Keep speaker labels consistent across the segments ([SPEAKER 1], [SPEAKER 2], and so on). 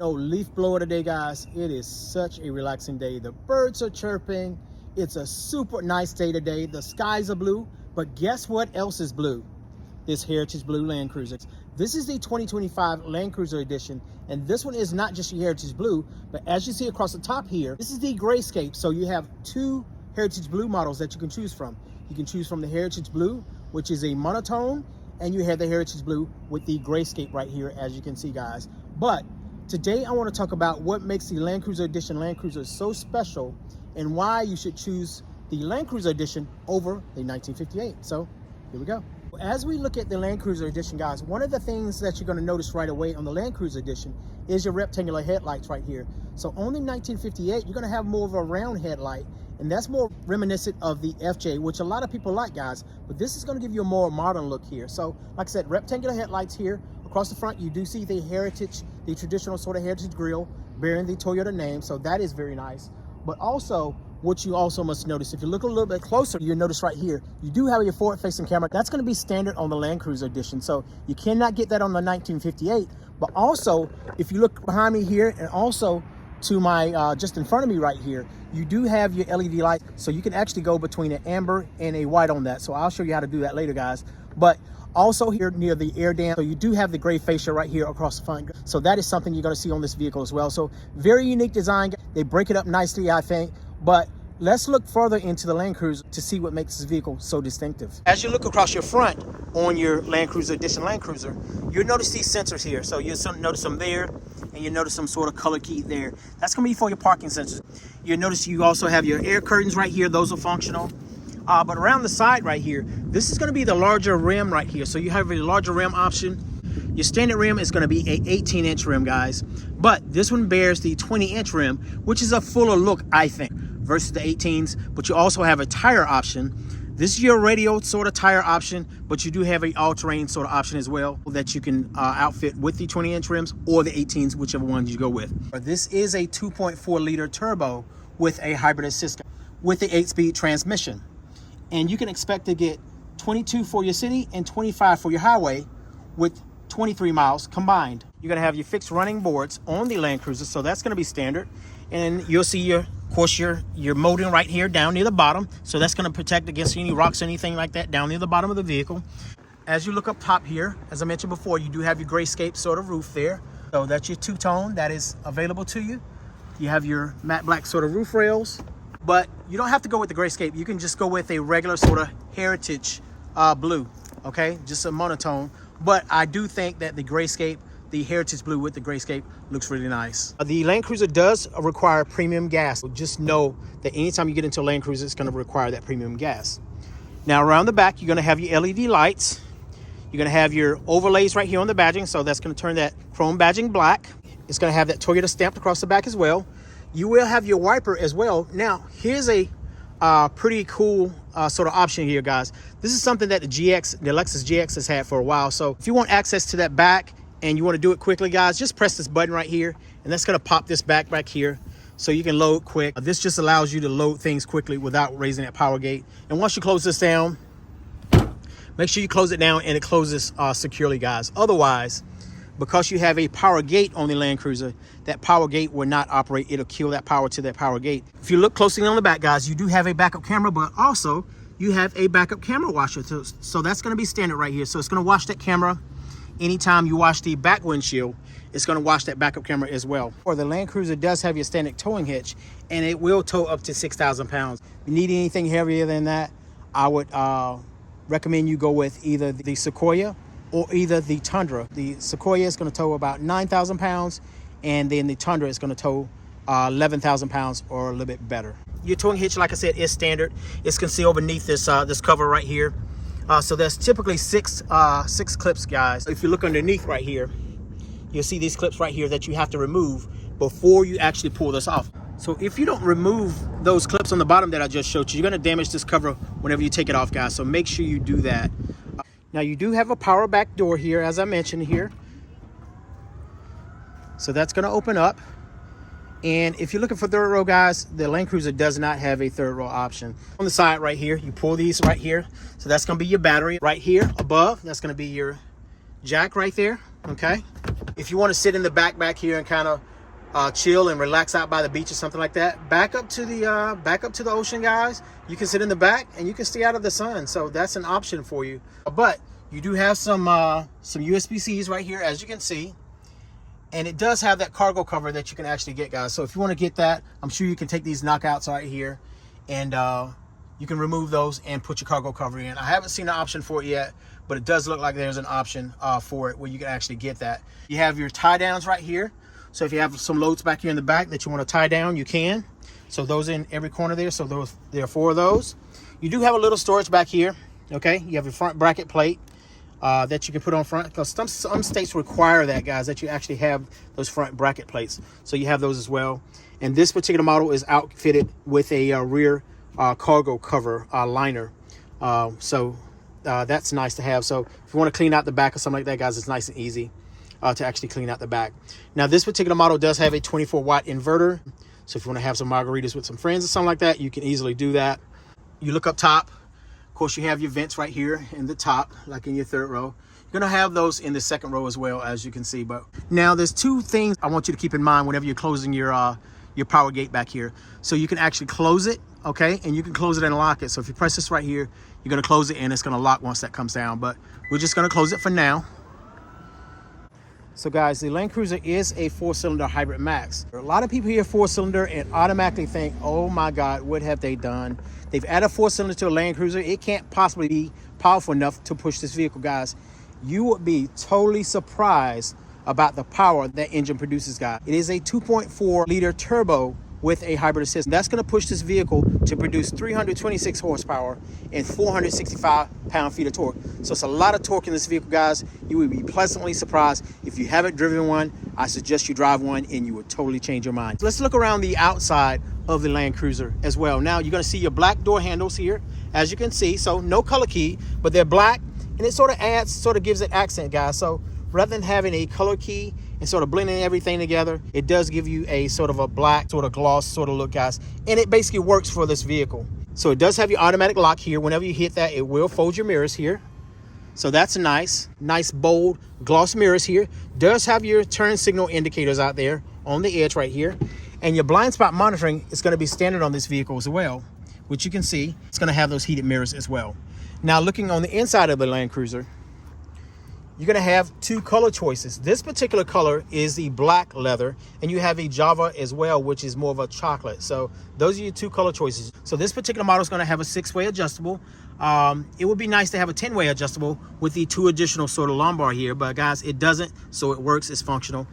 [SPEAKER 1] No leaf blower today, guys. It is such a relaxing day. The birds are chirping. It's a super nice day today. The skies are blue, but guess what else is blue? This Heritage Blue Land Cruiser. This is the 2025 Land Cruiser Edition, and this one is not just your Heritage Blue, but as you see across the top here, this is the grayscape. So you have two Heritage Blue models that you can choose from. You can choose from the Heritage Blue, which is a monotone, and you have the Heritage Blue with the grayscape right here, as you can see, guys. But today I want to talk about what makes the Land Cruiser Edition Land Cruiser so special and why you should choose the Land Cruiser Edition over the 1958. So here we go. As we look at the Land Cruiser Edition, guys, one of the things that you're going to notice right away on the Land Cruiser Edition is your rectangular headlights right here. So on the 1958, you're going to have more of a round headlight, and that's more reminiscent of the FJ, which a lot of people like, guys. But this is going to give you a more modern look here. So like I said, rectangular headlights here. Across the front, you do see the Heritage, the traditional sort of Heritage grille bearing the Toyota name. So that is very nice. But also, what you also must notice, if you look a little bit closer, you'll notice right here, you do have your forward-facing camera. That's going to be standard on the Land Cruiser Edition. So you cannot get that on the 1958. But also, if you look behind me here and also to my, just in front of me right here, you do have your LED light. So you can actually go between an amber and a white on that. So I'll show you how to do that later, guys. But also here near the air dam, so you do have the gray fascia right here across the front. So that is something you're going to see on this vehicle as well. So very unique design. They break it up nicely, I think. But let's look further into the Land Cruiser to see what makes this vehicle so distinctive. As you look across your front on your Land Cruiser Edition Land Cruiser, you'll notice these sensors here. So you'll notice them there, and you notice some sort of color key there. That's going to be for your parking sensors. You'll notice you also have your air curtains right here. Those are functional. But around the side right here, this is going to be the larger rim right here. So you have a larger rim option. Your standard rim is going to be a 18-inch rim, guys. But this one bears the 20-inch rim, which is a fuller look, I think, versus the 18s. But you also have a tire option. This is your radial sort of tire option, but you do have an all-terrain sort of option as well that you can outfit with the 20-inch rims or the 18s, whichever ones you go with. This is a 2.4-liter turbo with a hybrid assist with the 8-speed transmission. And you can expect to get 22 for your city and 25 for your highway with 23 miles combined. You're going to have your fixed running boards on the Land Cruiser, so that's going to be standard. And you'll see your, of course, your molding right here down near the bottom. So that's going to protect against any rocks or anything like that down near the bottom of the vehicle. As you look up top here, as I mentioned before, you do have your grayscape sort of roof there. So that's your two-tone that is available to you. You have your matte black sort of roof rails. But you don't have to go with the grayscape. You can just go with a regular sort of Heritage blue, okay? Just a monotone. But I do think that the grayscape, the Heritage Blue with the grayscape, looks really nice. The Land Cruiser does require premium gas. So just know that anytime you get into a Land Cruiser, it's going to require that premium gas. Now, around the back, you're going to have your LED lights. You're going to have your overlays right here on the badging. So that's going to turn that chrome badging black. It's going to have that Toyota stamped across the back as well. You will have your wiper as well. Now, here's a pretty cool sort of option here, guys. This is something that the Lexus GX has had for a while. So if you want access to that back and you want to do it quickly, guys, just press this button right here, and that's going to pop this back here so you can load quick. This just allows you to load things quickly without raising that power gate. And once you close this down, make sure you close it down and it closes securely, guys. Otherwise, because you have a power gate on the Land Cruiser, that power gate will not operate. It'll kill that power to that power gate. If you look closely on the back, guys, you do have a backup camera, but also you have a backup camera washer. So that's going to be standard right here. So it's going to wash that camera. Anytime you wash the back windshield, it's going to wash that backup camera as well. Or the Land Cruiser does have your standard towing hitch, and it will tow up to 6,000 pounds. If you need anything heavier than that, I would recommend you go with either the Sequoia or either the Tundra. The Sequoia is going to tow about 9,000 pounds, and then the Tundra is going to tow 11,000 pounds or a little bit better. Your towing hitch, like I said, is standard. It's concealed beneath this this cover right here. So there's typically six clips, guys. If you look underneath right here, you'll see these clips right here that you have to remove before you actually pull this off. So if you don't remove those clips on the bottom that I just showed you, you're going to damage this cover whenever you take it off, guys. So make sure you do that. Now you do have a power back door here, as I mentioned here. So that's going to open up. And if you're looking for third row, guys, the Land Cruiser does not have a third row option. On the side right here, you pull these right here. So that's going to be your battery right here above. That's going to be your jack right there. Okay. If you want to sit in the back here and kind of chill and relax out by the beach or something like that, back up to the ocean, guys. You can sit in the back and you can stay out of the sun. So that's an option for you. But you do have some USB-Cs right here, as you can see. And it does have that cargo cover that you can actually get, guys. So if you want to get that, I'm sure you can take these knockouts right here and you can remove those and put your cargo cover in. I haven't seen an option for it yet, but it does look like there's an option for it where you can actually get that. You have your tie downs right here. So if you have some loads back here in the back that you want to tie down, you can. So those in every corner there. So there are 4 of those. You do have a little storage back here. Okay, you have your front bracket plate that you can put on front, because some states require that, guys, that you actually have those front bracket plates. So you have those as well. And this particular model is outfitted with a rear cargo cover liner. So that's nice to have. So if you want to clean out the back or something like that, guys, it's nice and easy to actually clean out the back. Now, this particular model does have a 24-watt inverter. So if you want to have some margaritas with some friends or something like that, you can easily do that. You look up top. Of course, you have your vents right here in the top, like in your 3rd row. You're going to have those in the 2nd row as well, as you can see. But now there's 2 things I want you to keep in mind whenever you're closing your power gate back here. So you can actually close it, okay? And you can close it and lock it. So if you press this right here, you're going to close it and it's going to lock once that comes down. But we're just going to close it for now. So guys, the Land Cruiser is a 4-cylinder hybrid max. A lot of people hear 4-cylinder and automatically think, oh my God, what have they done? They've added 4-cylinder to a Land Cruiser. It can't possibly be powerful enough to push this vehicle, guys. You would be totally surprised about the power that engine produces, guys. It is a 2.4 liter turbo with a hybrid assist. That's going to push this vehicle to produce 326 horsepower and 465 pound-feet of torque. So it's a lot of torque in this vehicle, guys. You would be pleasantly surprised. If you haven't driven one, I suggest you drive one and you would totally change your mind. Let's look around the outside of the Land Cruiser as well. Now you're going to see your black door handles here, as you can see. So no color key, but they're black, and it sort of gives it accent, guys. So rather than having a color key and sort of blending everything together, it does give you a sort of a black sort of gloss sort of look, guys. And it basically works for this vehicle. So it does have your automatic lock here. Whenever you hit that, it will fold your mirrors here. So that's nice bold gloss mirrors here. Does have your turn signal indicators out there on the edge right here. And your blind spot monitoring is going to be standard on this vehicle as well, which you can see. It's going to have those heated mirrors as well. Now looking on the inside of the Land Cruiser, you're going to have 2 color choices. This particular color is the black leather, and you have a Java as well, which is more of a chocolate. So those are your 2 color choices. So this particular model is going to have a 6-way adjustable. It would be nice to have a 10-way adjustable with the 2 additional sort of lumbar here, but guys, it doesn't, so it works, it's functional.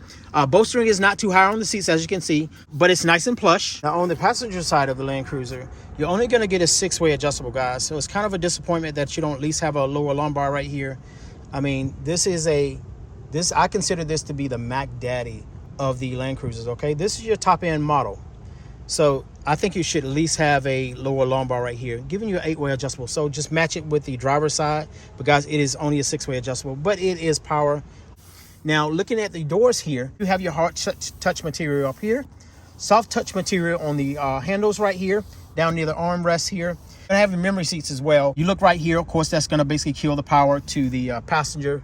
[SPEAKER 1] Bolstering is not too high on the seats, as you can see, but it's nice and plush. Now on the passenger side of the Land Cruiser, you're only going to get a 6-way adjustable, guys. So it's kind of a disappointment that you don't at least have a lower lumbar right here. I mean, I consider this to be the Mac Daddy of the Land Cruisers, okay? This is your top end model. So I think you should at least have a lower lumbar right here, giving you an 8-way adjustable. So just match it with the driver's side. But guys, it is only a 6-way adjustable, but it is power. Now, looking at the doors here, you have your hard touch material up here, soft touch material on the handles right here, down near the armrest here. You're gonna have your memory seats as well. You look right here, of course, that's gonna basically kill the power to the passenger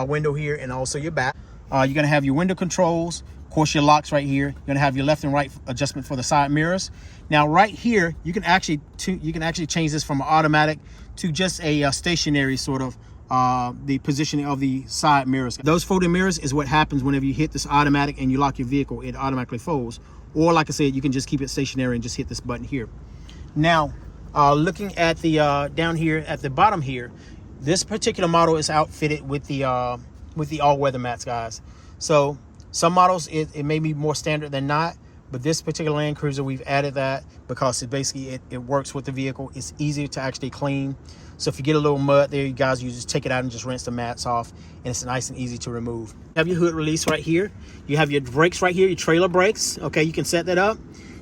[SPEAKER 1] window here and also your back. You're gonna have your window controls, of course, your locks right here. You're gonna have your left and right adjustment for the side mirrors. Now, right here, you can actually change this from automatic to just a stationary sort of the positioning of the side mirrors. Those folding mirrors is what happens whenever you hit this automatic and you lock your vehicle. It automatically folds. Or like I said, you can just keep it stationary and just hit this button here. Now, looking at the down here at the bottom here, this particular model is outfitted with the all-weather mats, guys. So some models it may be more standard than not, but this particular Land Cruiser, we've added that because it works with the vehicle. It's easier to actually clean. So if you get a little mud there, you guys, you just take it out and just rinse the mats off, and it's nice and easy to remove. You have your hood release right here. You have your brakes right here, your trailer brakes. Okay, you can set that up.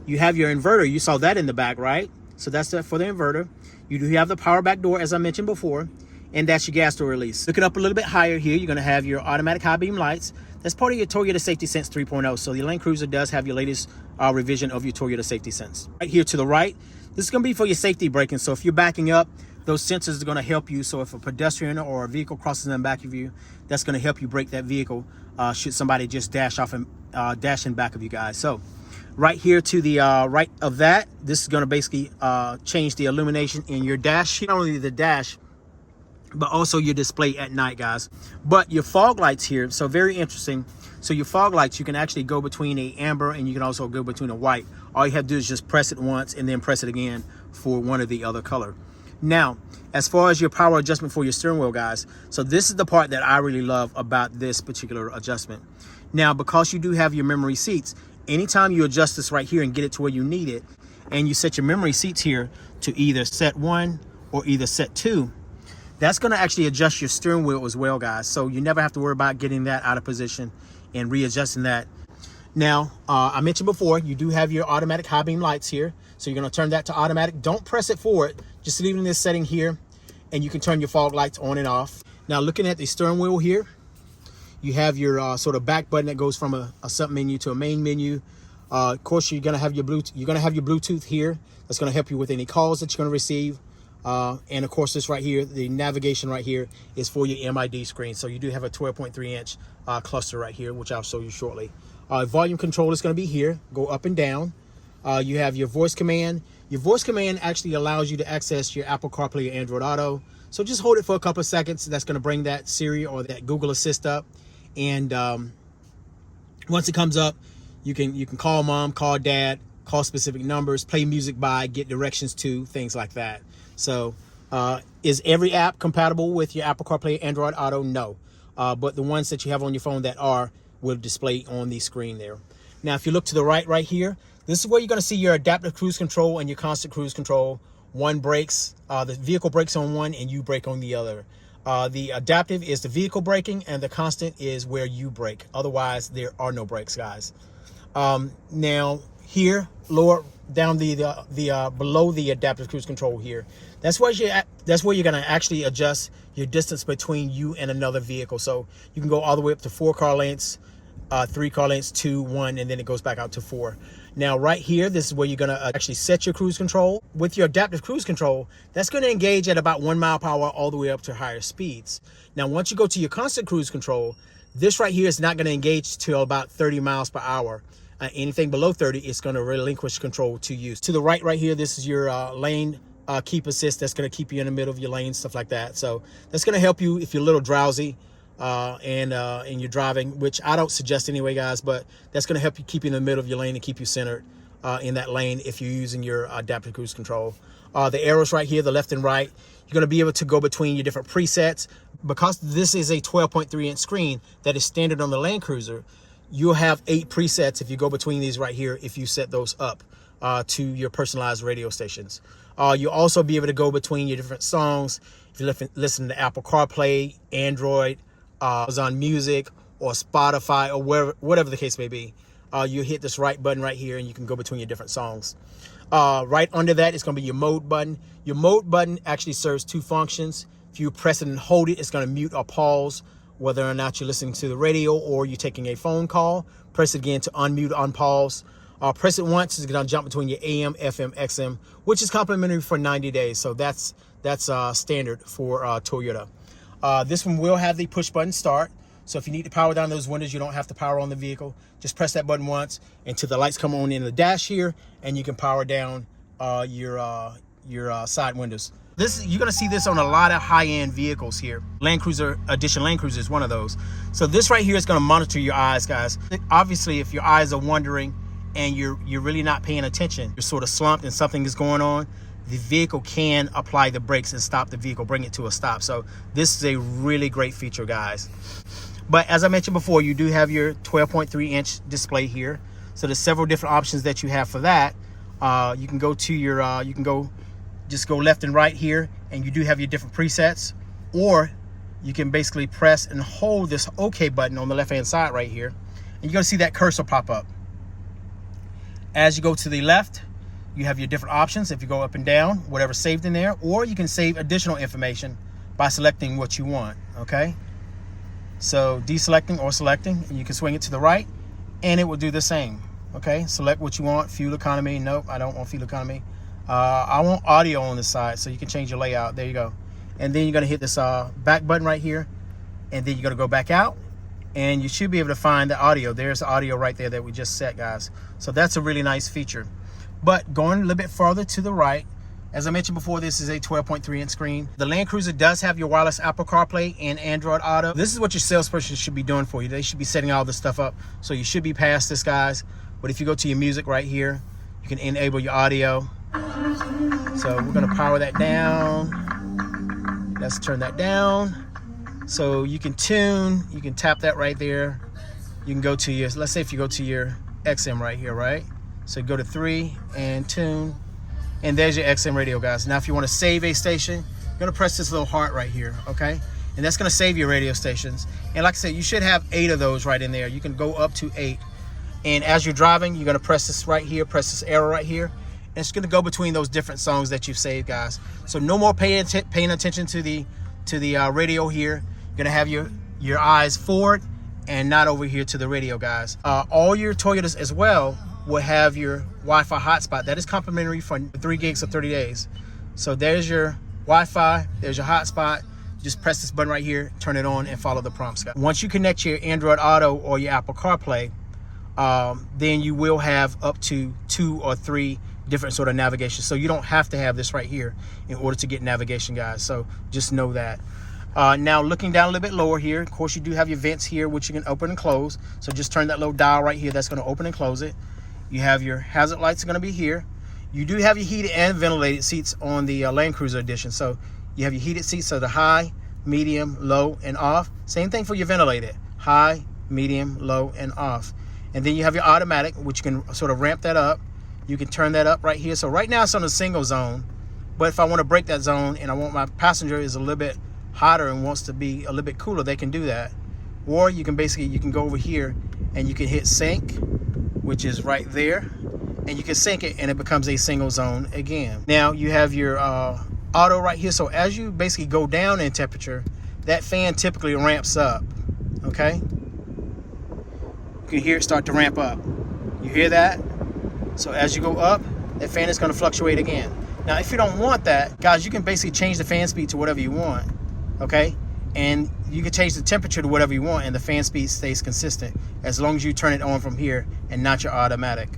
[SPEAKER 1] You have your inverter. You saw that in the back, right? So that's for the inverter. You do have the power back door, as I mentioned before, and that's your gas door release. Looking up a little bit higher here, you're going to have your automatic high beam lights. That's part of your Toyota Safety Sense 3.0. So the Land Cruiser does have your latest revision of your Toyota Safety Sense. Right here to the right, this is going to be for your safety braking. So if you're backing up, those sensors are going to help you. So if a pedestrian or a vehicle crosses in the back of you, that's going to help you brake that vehicle should somebody just dash off dash in back of you guys. So right here to the right of that, this is going to basically change the illumination in your dash. Not only the dash, but also your display at night, guys. But your fog lights here, so very interesting. So your fog lights, you can actually go between a amber and you can also go between a white. All you have to do is just press it once and then press it again for one or the other color. Now, as far as your power adjustment for your steering wheel, guys, so this is the part that I really love about this particular adjustment. Now, because you do have your memory seats, anytime you adjust this right here and get it to where you need it, and you set your memory seats here to either set 1 or either set 2, that's going to actually adjust your steering wheel as well, guys. So you never have to worry about getting that out of position and readjusting that. Now, I mentioned before, you do have your automatic high beam lights here. So you're going to turn that to automatic. Don't press it forward. Just leave it in this setting here, and you can turn your fog lights on and off. Now, looking at the steering wheel here, you have your sort of back button that goes from a sub menu to a main menu. Of course, you're going to have your Bluetooth. You're going to have your Bluetooth here. That's going to help you with any calls that you're going to receive. And of course, this right here, the navigation right here is for your MID screen. So you do have a 12.3 inch cluster right here, which I'll show you shortly. Volume control is going to be here. Go up and down. You have your voice command. Your voice command actually allows you to access your Apple CarPlay or Android Auto. So just hold it for a couple of seconds. That's going to bring that Siri or that Google Assist up. And once it comes up, you can call mom, call dad, call specific numbers, play music by, get directions to, things like that. So is every app compatible with your Apple CarPlay, Android Auto? No. But the ones that you have on your phone that are will display on the screen there. Now, if you look to the right here, this is where you're going to see your adaptive cruise control and your constant cruise control. One brakes, the vehicle brakes on one and you brake on the other. The adaptive is the vehicle braking and the constant is where you brake. Otherwise, there are no brakes, guys. Now here, lower down the below the adaptive cruise control here, that's where you're going to actually adjust your distance between you and another vehicle. So you can go all the way up to 4 car lengths, 3 car lengths, 2, 1, and then it goes back out to 4. Now right here, this is where you're going to actually set your cruise control. With your adaptive cruise control, that's going to engage at about 1 mile per hour all the way up to higher speeds. Now once you go to your constant cruise control, this right here is not going to engage till about 30 miles per hour. Anything below 30, it's going to relinquish control to you. To the right here, this is your lane keep assist. That's going to keep you in the middle of your lane, stuff like that. So that's going to help you if you're a little drowsy and you're driving, which I don't suggest anyway, guys, but that's going to help you keep you in the middle of your lane and keep you centered in that lane if you're using your adaptive cruise control. The arrows right here, the left and right, you're going to be able to go between your different presets. Because this is a 12.3 inch screen that is standard on the Land Cruiser, you'll have 8 presets if you go between these right here, if you set those up to your personalized radio stations. You'll also be able to go between your different songs. If you listen to Apple CarPlay, Android, Amazon Music, or Spotify, or whatever the case may be, you hit this right button right here and you can go between your different songs. Right under that is going to be your mode button. Your mode button actually serves 2 functions. If you press it and hold it, it's going to mute or pause whether or not you're listening to the radio or you're taking a phone call. Press it again to unmute, unpause. Press it once, it's going to jump between your AM, FM, XM, which is complimentary for 90 days. So that's standard for Toyota. This one will have the push button start. So if you need to power down those windows, you don't have to power on the vehicle. Just press that button once until the lights come on in the dash here, and you can power down your side windows. You're going to see this on a lot of high-end vehicles here. Land Cruiser Edition Land Cruiser is one of those. So this right here is going to monitor your eyes, guys. Obviously, if your eyes are wandering and you're really not paying attention, you're sort of slumped and something is going on, the vehicle can apply the brakes and stop the vehicle, bring it to a stop. So this is a really great feature, guys. But as I mentioned before, you do have your 12.3 inch display here. So there's several different options that you have for that. You can go to your, just go left and right here, and you do have your different presets, or you can basically press and hold this OK button on the left hand side right here, and you're going to see that cursor pop up. As you go to the left, you have your different options. If you go up and down, whatever's saved in there, or you can save additional information by selecting what you want. Okay, so deselecting or selecting, and you can swing it to the right and it will do the same. Okay, select what you want. Fuel economy, nope, I don't want fuel economy. I want audio on the side, so you can change your layout. There you go. And then you're going to hit this back button right here, and then you're going to go back out, and you should be able to find the audio. There's the audio right there that we just set, guys. So that's a really nice feature. But going a little bit farther to the right, as I mentioned before, this is a 12.3-inch screen. The Land Cruiser does have your wireless Apple CarPlay and Android Auto. This is what your salesperson should be doing for you. They should be setting all this stuff up. So you should be past this, guys. But if you go to your music right here, you can enable your audio. So we're gonna power that down. Let's turn that down. So you can tune, you can tap that right there. You can go to your, let's say if you go to your XM right here, right? So go to 3 and tune. And there's your XM radio, guys. Now, if you want to save a station, you're going to press this little heart right here, okay? And that's going to save your radio stations. And like I said, you should have 8 of those right in there. You can go up to 8. And as you're driving, you're going to press this right here, press this arrow right here. And it's going to go between those different songs that you've saved, guys. So no more paying attention to the radio here. You're going to have your eyes forward and not over here to the radio, guys. All your Toyotas as well will have your Wi-Fi hotspot. That is complimentary for 3 gigs or 30 days. So there's your Wi-Fi, there's your hotspot. Just press this button right here, turn it on, and follow the prompts. Once you connect your Android Auto or your Apple CarPlay, then you will have up to 2 or 3 different sort of navigation. So you don't have to have this right here in order to get navigation, guys. So just know that. Now looking down a little bit lower here, of course you do have your vents here, which you can open and close. So just turn that little dial right here. That's going to open and close it. You have your hazard lights are going to be here. You do have your heated and ventilated seats on the Land Cruiser Edition. So you have your heated seats, so the high, medium, low, and off. Same thing for your ventilated, high, medium, low, and off. And then you have your automatic, which you can sort of ramp that up. You can turn that up right here. So right now it's on a single zone, but if I want to break that zone and I want my passenger is a little bit hotter and wants to be a little bit cooler, they can do that. Or you can go over here and you can hit sync, which is right there, and you can sync it and it becomes a single zone again. Now you have your auto right here. So as you basically go down in temperature, that fan typically ramps up, okay? You can hear it start to ramp up. You hear that? So as you go up, that fan is going to fluctuate again. Now if you don't want that, guys, you can basically change the fan speed to whatever you want, okay? And you can change the temperature to whatever you want and the fan speed stays consistent as long as you turn it on from here and not your automatic.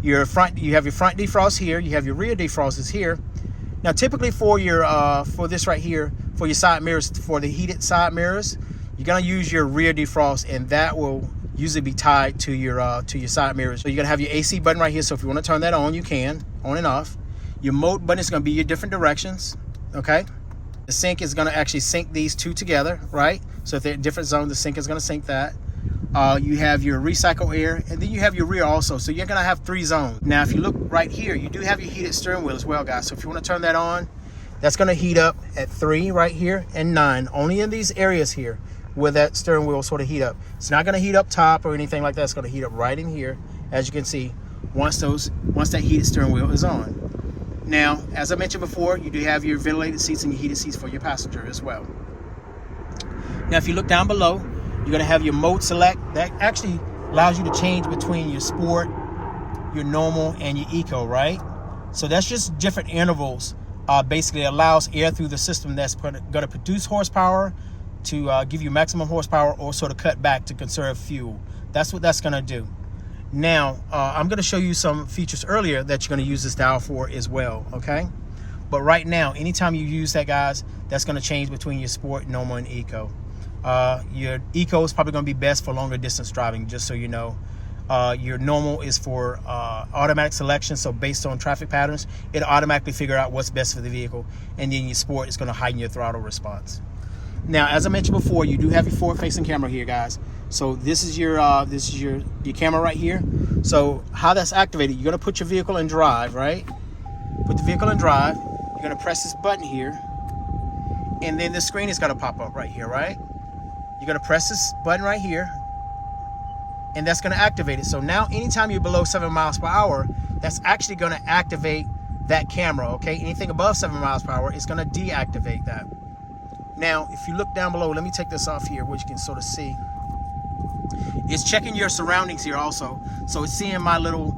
[SPEAKER 1] You have your front defrost here, you have your rear defrost is here. Now typically for your for this right here, for your side mirrors, for the heated side mirrors, you're gonna use your rear defrost, and that will usually be tied to your side mirrors. So you're gonna have your AC button right here, so if you want to turn that on, you can, on and off. Your mode button is gonna be your different directions, okay? The sync is going to actually sync these two together, right? So if they're in different zones, the sync is going to sync that. You have your recycle air, and then you have your rear also. So you're going to have 3 zones. Now, if you look right here, you do have your heated steering wheel as well, guys. So if you want to turn that on, that's going to heat up at 3 right here and 9. Only in these areas here where that steering wheel sort of heat up. It's not going to heat up top or anything like that. It's going to heat up right in here, as you can see, once that heated steering wheel is on. Now, as I mentioned before, you do have your ventilated seats and your heated seats for your passenger as well. Now, if you look down below, you're going to have your mode select. That actually allows you to change between your sport, your normal, and your eco, right? So that's just different intervals. Basically allows air through the system that's going to produce horsepower to give you maximum horsepower, or sort of cut back to conserve fuel. That's what that's going to do. Now, I'm going to show you some features earlier that you're going to use this dial for as well, okay? But right now, anytime you use that, guys, that's going to change between your sport, normal, and eco. Your eco is probably going to be best for longer distance driving, just so you know. Your normal is for automatic selection, so based on traffic patterns, it'll automatically figure out what's best for the vehicle. And then your sport is going to heighten your throttle response. Now, as I mentioned before, you do have your forward-facing camera here, guys. So this is your camera right here. So how that's activated, you're gonna put your vehicle in drive, right? Put the vehicle in drive. You're gonna press this button here, and then the screen is gonna pop up right here, right? You're gonna press this button right here, and that's gonna activate it. So now, anytime you're below 7 miles per hour, that's actually gonna activate that camera. Okay, anything above 7 miles per hour is gonna deactivate that. Now, if you look down below, let me take this off here, which you can sort of see. It's checking your surroundings here also. So it's seeing my little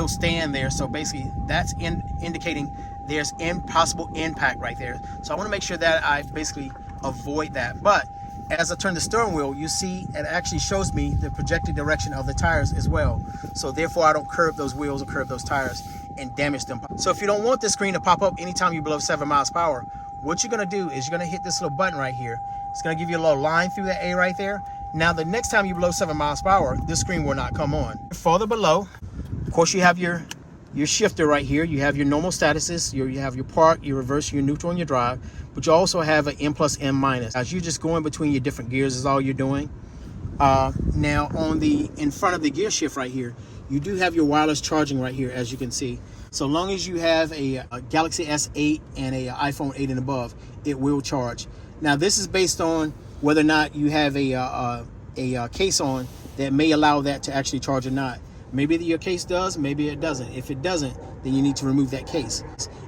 [SPEAKER 1] stand there. So basically that's indicating there's possible impact right there. So I want to make sure that I basically avoid that. But as I turn the steering wheel, you see it actually shows me the projected direction of the tires as well. So therefore I don't curve those wheels or curve those tires and damage them. So if you don't want this screen to pop up anytime you're below 7 miles per hour, what you're gonna do is you're gonna hit this little button right here. It's gonna give you a little line through that A right there. Now the next time you're below 7 miles per hour, this screen will not come on. Further below, of course, you have your shifter right here. You have your normal statuses. You have your park, your reverse, your neutral, and your drive. But you also have an N plus, N minus. As you're just going between your different gears is all you're doing. Now in front of the gear shift right here, you do have your wireless charging right here, as you can see. So long as you have a Galaxy S8 and a iPhone 8 and above, it will charge. Now this is based on whether or not you have a case on that may allow that to actually charge or not. Maybe your case does, maybe it doesn't. If it doesn't, then you need to remove that case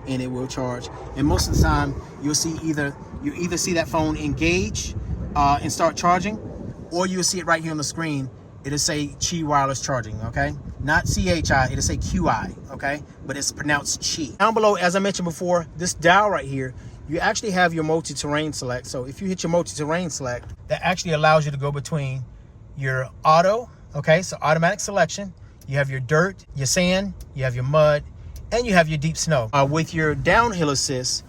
[SPEAKER 1] and it will charge. And most of the time you'll see either see that phone engage and start charging, or you'll see it right here on the screen. It'll say Qi wireless charging, okay? Not CHI, it'll say QI, okay? But it's pronounced Qi. Down below, as I mentioned before, this dial right here, you actually have your multi-terrain select. So if you hit your multi-terrain select, that actually allows you to go between your auto, okay? So automatic selection. You have your dirt, your sand, you have your mud, and you have your deep snow. With your downhill assist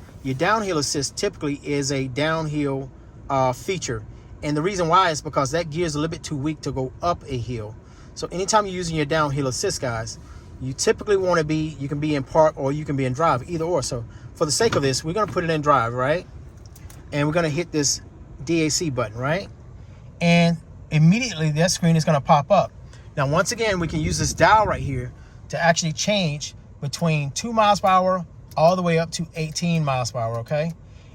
[SPEAKER 1] typically is a downhill feature. And the reason why is because that gear is a little bit too weak to go up a hill. So anytime you're using your downhill assist, guys, you typically want to be, you can be in park or you can be in drive, either or. So for the sake of this, we're going to put it in drive, right? And we're going to hit this DAC button, right? And immediately that screen is going to pop up. Now, once again, we can use this dial right here to actually change between 2 miles per hour all the way up to 18 miles per hour, okay?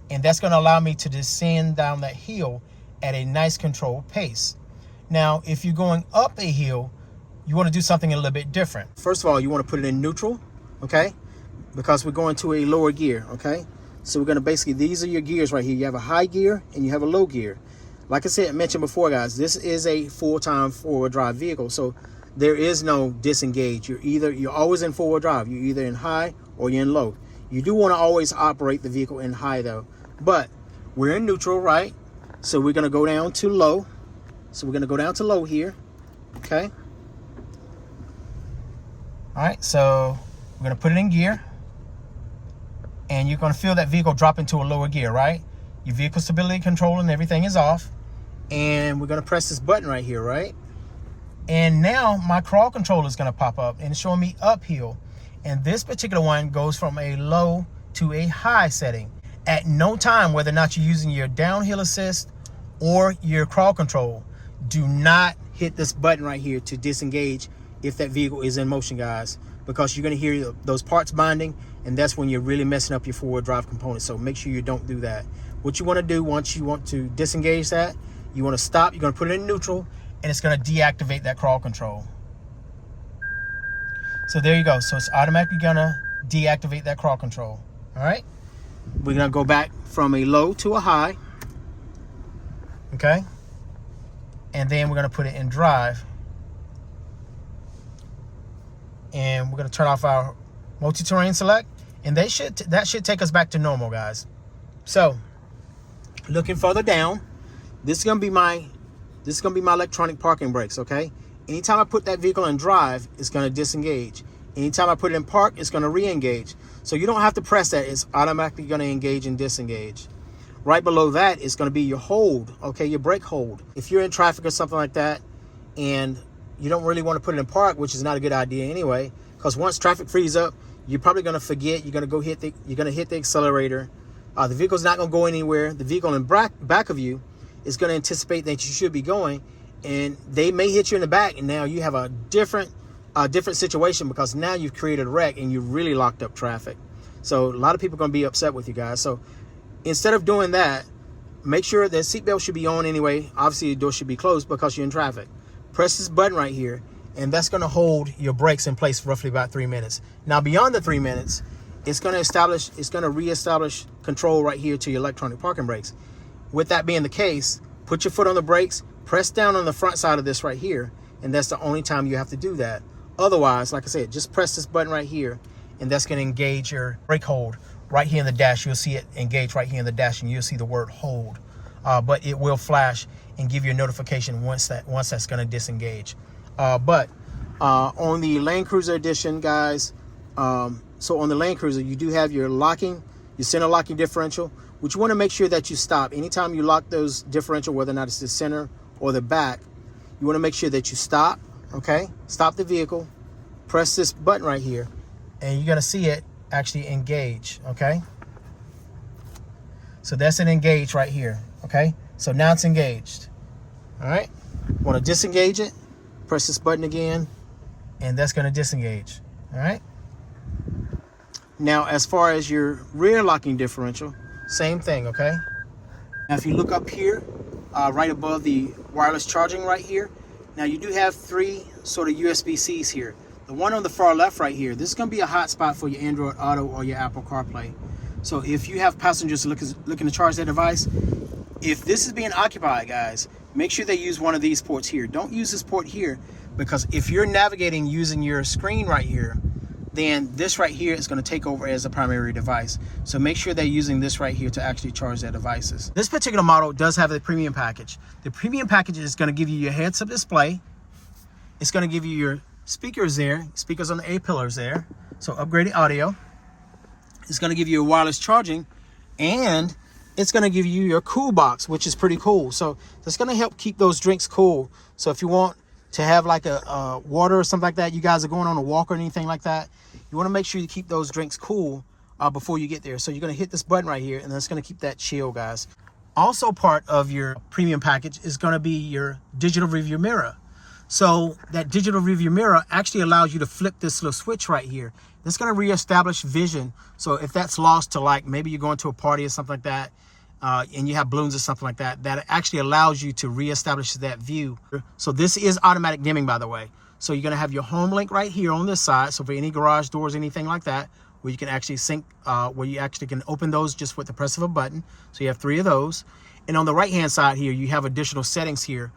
[SPEAKER 1] And that's going to allow me to descend down that hill at a nice controlled pace. Now, if you're going up a hill, you want to do something a little bit different. First of all, you want to put it in neutral, okay? Because we're going to a lower gear, okay? So we're going to basically, these are your gears right here. You have a high gear and you have a low gear. Like I mentioned before, guys, this is a full-time four-wheel drive vehicle, so there is no disengage. You're always in four-wheel drive. You're either in high or you're in low. You do want to always operate the vehicle in high though, but we're in neutral, right? So we're going to go down to low. So we're going to go down to low here, okay? All right, so we're going to put it in gear, and you're going to feel that vehicle drop into a lower gear, right? Your vehicle stability control and everything is off. And we're going to press this button right here, right? And now my crawl control is going to pop up and show me uphill. And this particular one goes from a low to a high setting. At no time, whether or not you're using your downhill assist or your crawl control, do not hit this button right here to disengage if that vehicle is in motion, guys, because you're going to hear those parts binding, and that's when you're really messing up your four-wheel drive components. So make sure you don't do that. What you want to do once you want to disengage that, you want to stop, you're going to put it in neutral, and it's going to deactivate that crawl control. So there you go. So it's automatically going to deactivate that crawl control. All right. We're going to go back from a low to a high. Okay. And then we're going to put it in drive. And we're going to turn off our multi-terrain select. And that should take us back to normal, guys. So looking further down, this is going to be my electronic parking brakes, okay? Anytime I put that vehicle in drive, it's going to disengage. Anytime I put it in park, it's going to re-engage. So you don't have to press that. It's automatically going to engage and disengage. Right below that is going to be your hold, okay, your brake hold. If you're in traffic or something like that and you don't really want to put it in park, which is not a good idea anyway, because once traffic frees up, you're probably going to forget. You're going to hit the accelerator. The vehicle's not going to go anywhere. The vehicle in back of you is going to anticipate that you should be going, and they may hit you in the back, and now you have a different situation because now you've created a wreck and you've really locked up traffic. So a lot of people are going to be upset with you guys. So instead of doing that, make sure the seatbelt should be on anyway. Obviously, the door should be closed because you're in traffic. Press this button right here, and that's going to hold your brakes in place for roughly about 3 minutes. Now, beyond the 3 minutes, it's going to reestablish control right here to your electronic parking brakes. With that being the case, put your foot on the brakes, press down on the front side of this right here, and that's the only time you have to do that. Otherwise, like I said, just press this button right here, and that's going to engage your brake hold right here in the dash. You'll see it engage right here in the dash, and you'll see the word hold but it will flash and give you a notification once that's going to disengage. But on the Land Cruiser Edition, guys, so on the Land Cruiser, you do have your center locking differential, which you want to make sure that you stop. Anytime you lock those differential, whether or not it's the center or the back, you want to make sure that you stop, okay? Stop the vehicle, press this button right here, and you're going to see it actually engage, okay? So that's an engage right here, okay? So now it's engaged, all right? Want to disengage it, press this button again, and that's going to disengage, all right? Now, as far as your rear locking differential, same thing, okay? Now, if you look up here, right above the wireless charging right here, now you do have 3 sort of USB-Cs here. The one on the far left right here, this is going to be a hotspot for your Android Auto or your Apple CarPlay. So if you have passengers looking to charge their device, if this is being occupied, guys, make sure they use one of these ports here. Don't use this port here, because if you're navigating using your screen right here, then this right here is going to take over as a primary device. So make sure they're using this right here to actually charge their devices. This particular model does have the premium package. The premium package is going to give you your heads-up display. It's going to give you your speakers there, speakers on the A-pillars there, so upgraded audio. It's going to give you a wireless charging, and it's going to give you your cool box, which is pretty cool. So that's going to help keep those drinks cool. So if you want to have like a water or something like that, you guys are going on a walk or anything like that, you want to make sure you keep those drinks cool before you get there. So you're going to hit this button right here, and that's going to keep that chill, guys. Also part of your premium package is going to be your digital rearview mirror. So that digital rearview mirror actually allows you to flip this little switch right here. It's going to reestablish vision. So if that's lost to, like, maybe you're going to a party or something like that, and you have balloons or something like that, that actually allows you to reestablish that view. So this is automatic dimming, by the way. So you're going to have your home link right here on this side. So for any garage doors, anything like that, where you can actually sync, where you actually can open those just with the press of a button. So you have 3 of those. And on the right-hand side here, you have additional settings here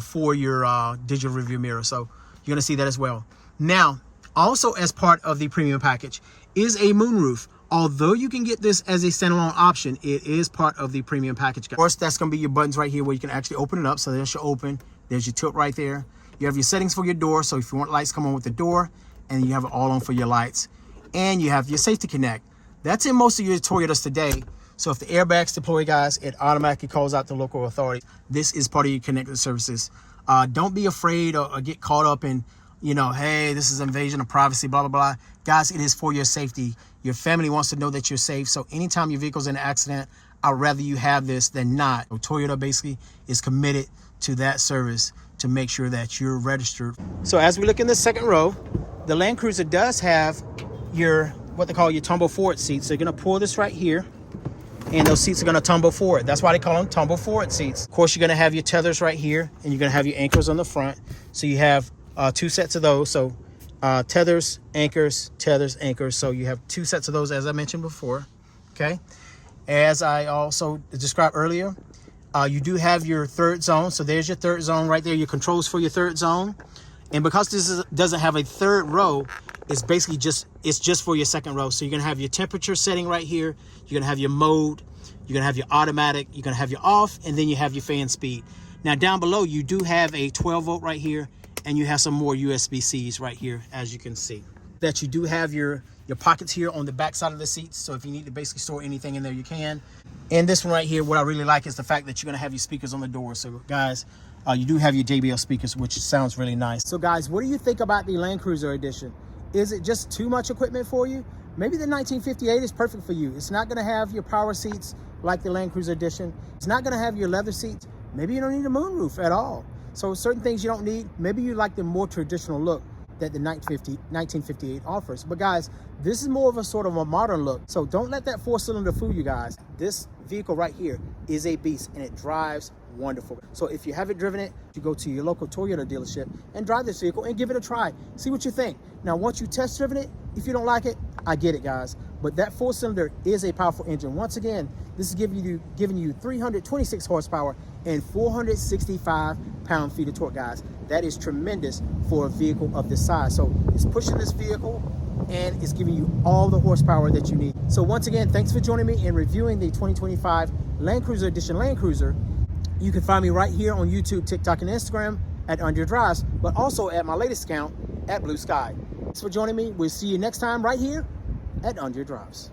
[SPEAKER 1] for your digital rearview mirror. So you're going to see that as well. Now, also as part of the premium package is a moonroof. Although you can get this as a standalone option, it is part of the premium package. Of course, that's going to be your buttons right here where you can actually open it up. So there's your open, there's your tilt right there. You have your settings for your door. So if you want lights, come on with the door, and you have it all on for your lights. And you have your safety connect. That's in most of your Toyotas today. So if the airbags deploy, guys, it automatically calls out the local authority. This is part of your connected services. Don't be afraid or get caught up in, you know, hey, this is invasion of privacy, blah, blah, blah. Guys, it is for your safety. Your family wants to know that you're safe. So anytime your vehicle's in an accident, I'd rather you have this than not. So Toyota basically is committed to that service to make sure that you're registered. So as we look in the second row, the Land Cruiser does have your, what they call your tumble forward seats. So you're going to pull this right here, and those seats are going to tumble forward. That's why they call them tumble forward seats. Of course, you're going to have your tethers right here, and you're going to have your anchors on the front. So you have 2 sets of those. So tethers, anchors, tethers, anchors. So you have 2 sets of those, as I mentioned before. Okay. As I also described earlier, you do have your third zone. So there's your third zone right there, your controls for your third zone. And because this doesn't have a third row, it's basically just for your second row. So you're going to have your temperature setting right here. You're going to have your mode. You're going to have your automatic. You're going to have your off, and then you have your fan speed. Now down below, you do have a 12 volt right here, and you have some more USB-Cs right here, as you can see. That you do have your pockets here on the back side of the seats. So if you need to basically store anything in there, you can. And this one right here, what I really like is the fact that you're going to have your speakers on the door. So guys, you do have your JBL speakers, which sounds really nice. So guys, what do you think about the Land Cruiser Edition? Is it just too much equipment for you? Maybe the 1958 is perfect for you. It's not going to have your power seats like the Land Cruiser Edition. It's not going to have your leather seats. Maybe you don't need a moonroof at all. So certain things you don't need. Maybe you like the more traditional look that the 1958 offers. But guys, this is more of a sort of a modern look. So don't let that 4-cylinder fool you guys. This vehicle right here is a beast, and it drives wonderful. So if you haven't driven it, you go to your local Toyota dealership and drive this vehicle and give it a try. See what you think. Now, once you test driven it, if you don't like it, I get it, guys. But that 4-cylinder is a powerful engine. Once again, This is giving you 326 horsepower and 465 pound-feet of torque, guys. That is tremendous for a vehicle of this size. So it's pushing this vehicle and it's giving you all the horsepower that you need. So once again, thanks for joining me in reviewing the 2025 Land Cruiser Edition Land Cruiser. You can find me right here on YouTube, TikTok, and Instagram at On Your Drives, but also at my latest account at Blue Sky. Thanks for joining me. We'll see you next time right here at On Your Drives.